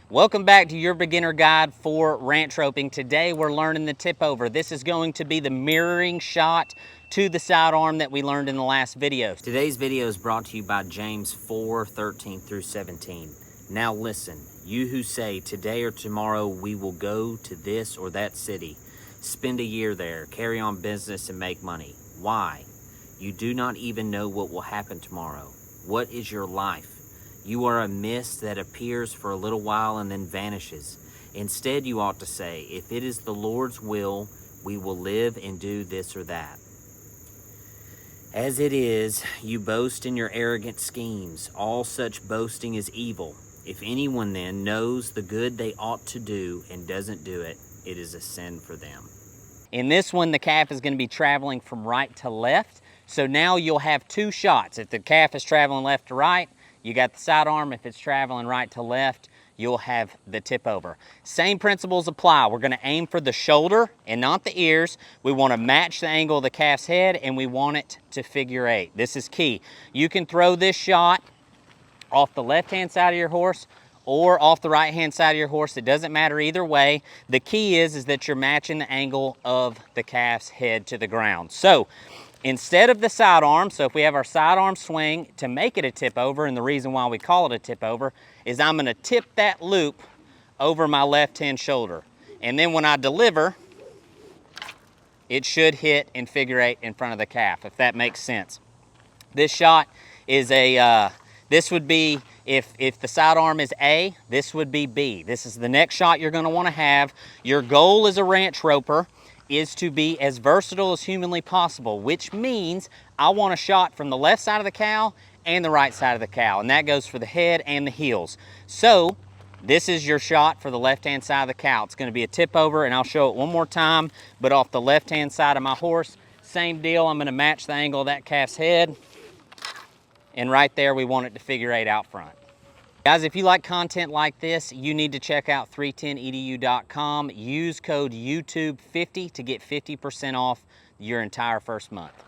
Welcome back to your beginner guide for ranch roping. Today we're learning the tip over. This is going to be the mirroring shot to the sidearm that we learned in the last video. Today's video is brought to you by James 4:13 through 17. Now listen, you who say today or tomorrow we will go to this or that city, spend a year there, carry on business and make money. Why? You do not even know what will happen tomorrow. What is your life? You are a mist that appears for a little while and then vanishes. Instead, you ought to say, if it is the Lord's will, we will live and do this or that. As it is, you boast in your arrogant schemes. All such boasting is evil. If anyone then knows the good they ought to do and doesn't do it, it is a sin for them. In this one, the calf is going to be traveling from right to left. So now you'll have two shots. If the calf is traveling left to right, you got the sidearm. If it's traveling right to left, you'll have the tip over. Same principles apply. We're gonna aim for the shoulder and not the ears. We wanna match the angle of the calf's head and we want it to figure eight. This is key. You can throw this shot off the left-hand side of your horse or off the right-hand side of your horse. It doesn't matter either way. The key is that you're matching the angle of the calf's head to the ground. So instead of the sidearm, so if we have our sidearm swing to make it a tip over, and the reason why we call it a tip over is I'm gonna tip that loop over my left-hand shoulder. And then when I deliver, it should hit and figure eight in front of the calf, if that makes sense. This shot is this would be, if the sidearm is A, this would be B. This is the next shot you're gonna wanna have. Your goal as a ranch roper is to be as versatile as humanly possible, which means I want a shot from the left side of the cow and the right side of the cow, and that goes for the head and the heels. So this is your shot for the left-hand side of the cow. It's gonna be a tip over, and I'll show it one more time, but off the left-hand side of my horse. Same deal, I'm gonna match the angle of that calf's head, and right there we want it to figure eight out front. Guys, if you like content like this, you need to check out 310edu.com. Use code YouTube50 to get 50% off your entire first month.